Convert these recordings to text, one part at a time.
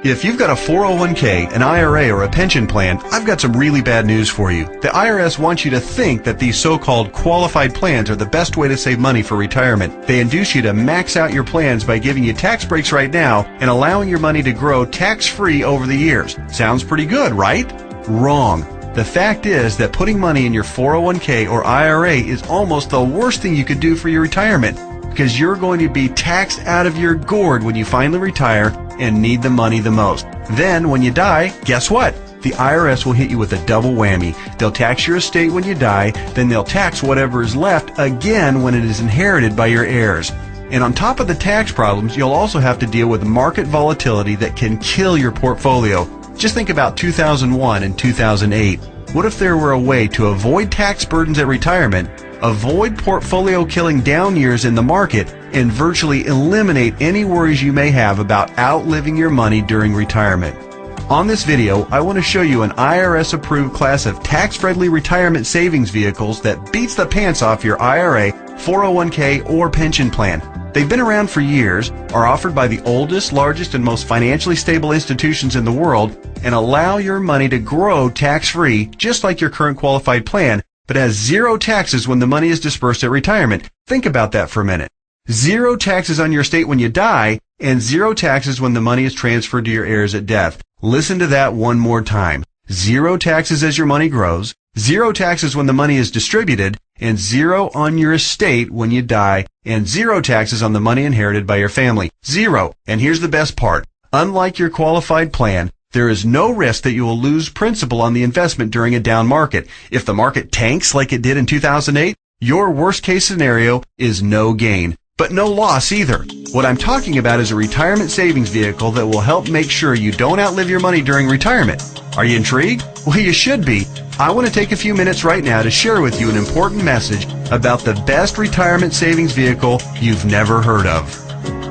If you've got a 401k, an IRA, or a pension plan, I've got some really bad news for you. The IRS wants you to think that these so-called qualified plans are the best way to save money for retirement. They induce you to max out your plans by giving you tax breaks right now and allowing your money to grow tax-free over the years. Sounds pretty good, right? Wrong. The fact is that putting money in your 401k or IRA is almost the worst thing you could do for your retirement, because you're going to be taxed out of your gourd when you finally retire and need the money the most. Then, when you die, guess what? The IRS will hit you with a double whammy. They'll tax your estate when you die, then they'll tax whatever is left again when it is inherited by your heirs. And on top of the tax problems, you'll also have to deal with market volatility that can kill your portfolio. Just think about 2001 and 2008. What if there were a way to avoid tax burdens at retirement, avoid portfolio killing down years in the market, and virtually eliminate any worries you may have about outliving your money during retirement? On this video, I want to show you an IRS-approved class of tax-friendly retirement savings vehicles that beats the pants off your IRA, 401k, or pension plan. They've been around for years, are offered by the oldest, largest, and most financially stable institutions in the world, and allow your money to grow tax-free, just like your current qualified plan, but has zero taxes when the money is dispersed at retirement. Think about that for a minute. Zero taxes on your estate when you die, and zero taxes when the money is transferred to your heirs at death. Listen to that one more time. Zero taxes as your money grows, zero taxes when the money is distributed, and zero on your estate when you die, and zero taxes on the money inherited by your family. Zero. And here's the best part. Unlike your qualified plan, there is no risk that you will lose principal on the investment during a down market. If the market tanks like it did in 2008, your worst case scenario is no gain, but no loss either. What I'm talking about is a retirement savings vehicle that will help make sure you don't outlive your money during retirement. Are you intrigued? Well, you should be. I want to take a few minutes right now to share with you an important message about the best retirement savings vehicle you've never heard of.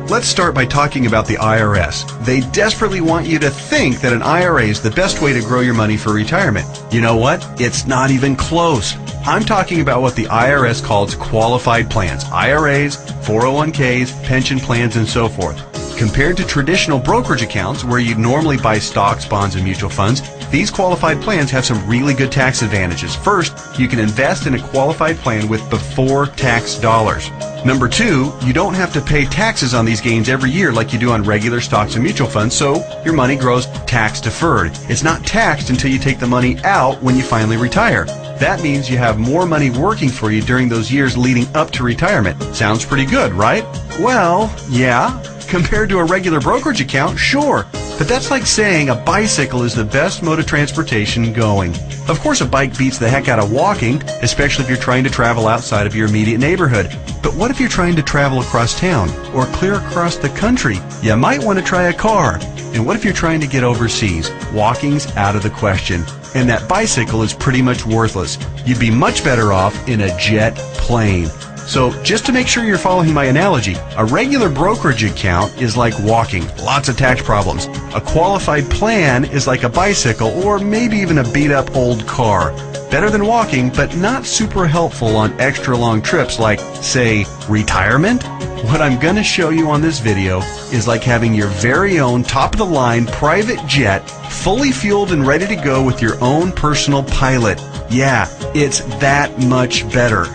Let's start by talking about the IRS. They desperately want you to think that an IRA is the best way to grow your money for retirement. You know what? It's not even close. I'm talking about what the IRS calls qualified plans, IRAs, 401ks, pension plans, and so forth. Compared to traditional brokerage accounts where you normally buy stocks, bonds, and mutual funds, these qualified plans have some really good tax advantages. First, you can invest in a qualified plan with before tax dollars. Number two, you don't have to pay taxes on these gains every year like you do on regular stocks and mutual funds, so your money grows tax deferred. It's not taxed until you take the money out when you finally retire. That means you have more money working for you during those years leading up to retirement. Sounds pretty good, right? Well, yeah. Compared to a regular brokerage account, sure. But that's like saying a bicycle is the best mode of transportation going. Of course, a bike beats the heck out of walking, especially if you're trying to travel outside of your immediate neighborhood. But what if you're trying to travel across town or clear across the country? You might want to try a car. And what if you're trying to get overseas? Walking's out of the question. And that bicycle is pretty much worthless. You'd be much better off in a jet plane. So just to make sure you're following my analogy, a regular brokerage account is like walking, lots of tax problems. A qualified plan is like a bicycle or maybe even a beat-up old car. Better than walking, but not super helpful on extra long trips like, say, retirement. What I'm going to show you on this video is like having your very own top-of-the-line private jet, fully fueled and ready to go with your own personal pilot. Yeah, it's that much better.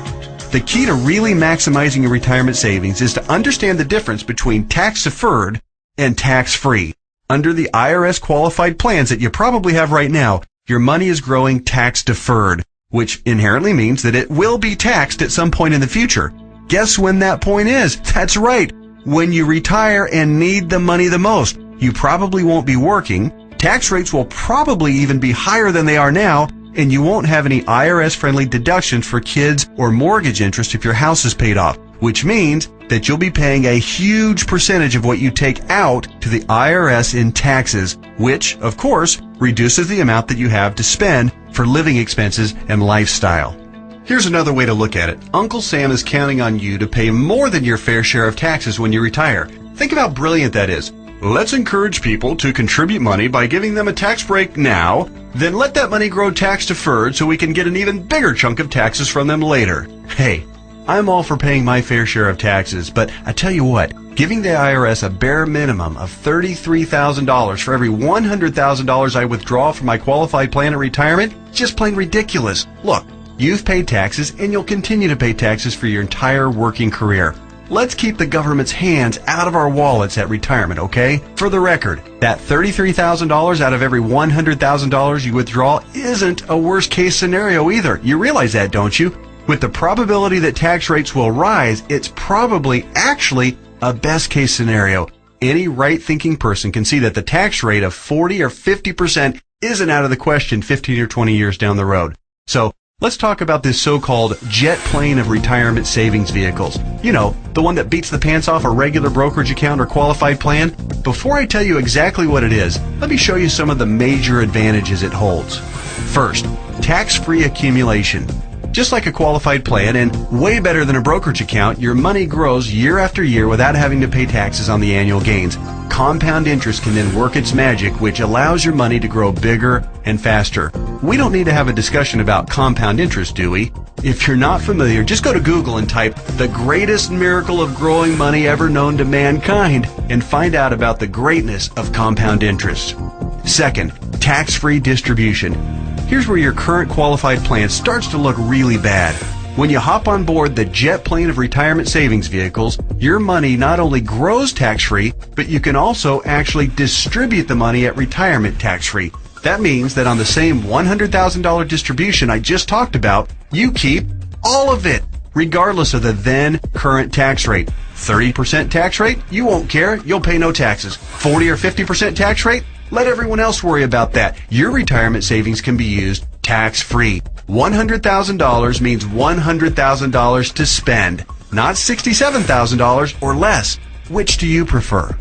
The key to really maximizing your retirement savings is to understand the difference between tax-deferred and tax-free. Under the IRS qualified plans that you probably have right now, your money is growing tax-deferred, which inherently means that it will be taxed at some point in the future. Guess when that point is? That's right, when you retire and need the money the most. You probably won't be working, tax rates will probably even be higher than they are now, and you won't have any IRS-friendly deductions for kids or mortgage interest if your house is paid off, which means that you'll be paying a huge percentage of what you take out to the IRS in taxes, which, of course, reduces the amount that you have to spend for living expenses and lifestyle. Here's another way to look at it. Uncle Sam is counting on you to pay more than your fair share of taxes when you retire. Think of how brilliant that is. Let's encourage people to contribute money by giving them a tax break now, then let that money grow tax deferred so we can get an even bigger chunk of taxes from them later. Hey, I'm all for paying my fair share of taxes, but I tell you what, Giving the IRS a bare minimum of $33,000 for every $100,000 I withdraw from my qualified plan of retirement is just plain ridiculous. Look, you've paid taxes and you'll continue to pay taxes for your entire working career. Let's keep the government's hands out of our wallets at retirement, okay? For the record, that $33,000 out of every $100,000 you withdraw isn't a worst case scenario either. You realize that, don't you? With the probability that tax rates will rise, it's probably actually a best case scenario. Any right-thinking person can see that the tax rate of 40 or 50% isn't out of the question 15 or 20 years down the road. So let's talk about this so-called jet plane of retirement savings vehicles. You know, the one that beats the pants off a regular brokerage account or qualified plan. Before I tell you exactly what it is, let me show you some of the major advantages it holds. First, tax-free accumulation. Just like a qualified plan and way better than a brokerage account, your money grows year after year without having to pay taxes on the annual gains. Compound interest can then work its magic, which allows your money to grow bigger and faster. We don't need to have a discussion about compound interest, do we? If you're not familiar, just go to Google and type "the greatest miracle of growing money ever known to mankind" and find out about the greatness of compound interest. Second, tax-free distribution. Here's where your current qualified plan starts to look really bad. When you hop on board the jet plane of retirement savings vehicles, your money not only grows tax-free, but you can also actually distribute the money at retirement tax-free. That means that on the same $100,000 distribution I just talked about, you keep all of it, regardless of the then current tax rate. 30% tax rate? You won't care. You'll pay no taxes. 40 or 50% tax rate? Let everyone else worry about that. Your retirement savings can be used tax-free. $100,000 means $100,000 to spend, not $67,000 or less. Which do you prefer?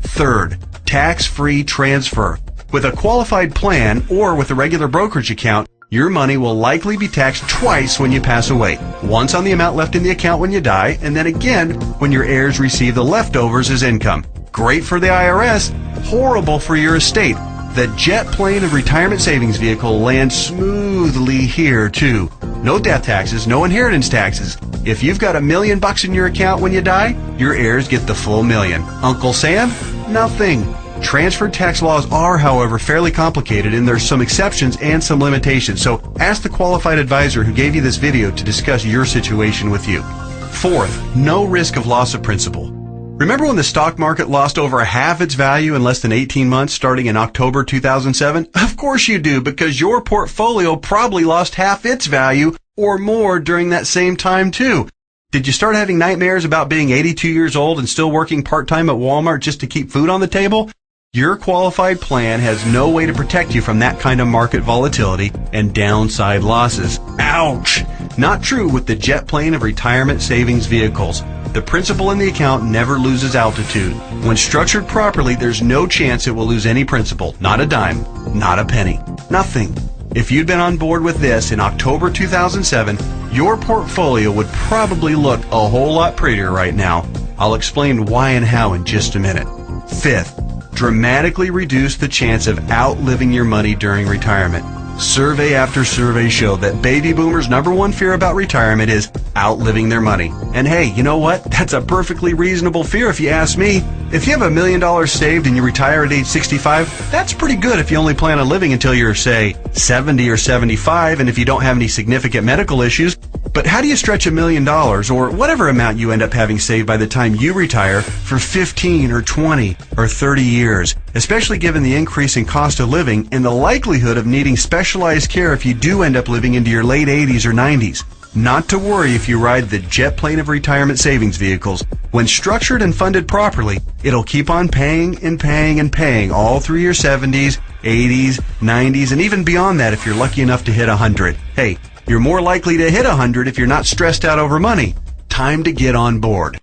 Third, tax-free transfer. With a qualified plan or with a regular brokerage account, your money will likely be taxed twice when you pass away. Once on the amount left in the account when you die, and then again when your heirs receive the leftovers as income. Great for the IRS, horrible for your estate. The jet plane of retirement savings vehicle lands smoothly here too. No death taxes, no inheritance taxes. If you've got $1 million in your account when you die, your heirs get the full $1 million. Uncle Sam? Nothing. Transfer tax laws are, however, fairly complicated, and there's some exceptions and some limitations. So ask the qualified advisor who gave you this video to discuss your situation with you. Fourth, no risk of loss of principal. Remember when the stock market lost over half its value in less than 18 months starting in October 2007? Of course you do, because your portfolio probably lost half its value or more during that same time too. Did you start having nightmares about being 82 years old and still working part-time at Walmart just to keep food on the table? Your qualified plan has no way to protect you from that kind of market volatility and downside losses. Ouch! Not true with the jet plane of retirement savings vehicles. The principal in the account never loses altitude. When structured properly, there's no chance it will lose any principal. Not a dime. Not a penny. Nothing. If you'd been on board with this in October 2007, your portfolio would probably look a whole lot prettier right now. I'll explain why and how in just a minute. Fifth, dramatically reduce the chance of outliving your money during retirement. Survey after survey show that baby boomers' number one fear about retirement is outliving their money. And hey, you know what? That's a perfectly reasonable fear if you ask me. If you have $1 million saved and you retire at age 65, that's pretty good if you only plan on living until you're, say, 70 or 75, and if you don't have any significant medical issues. But how do you stretch $1 million, or whatever amount you end up having saved by the time you retire, for 15 or 20 or 30 years, especially given the increase in cost of living and the likelihood of needing specialized care if you do end up living into your late 80s or 90s? Not to worry if you ride the jet plane of retirement savings vehicles. When structured and funded properly, it'll keep on paying and paying and paying all through your 70s, 80s, 90s, and even beyond that if you're lucky enough to hit 100. Hey, you're more likely to hit 100 if you're not stressed out over money. Time to get on board.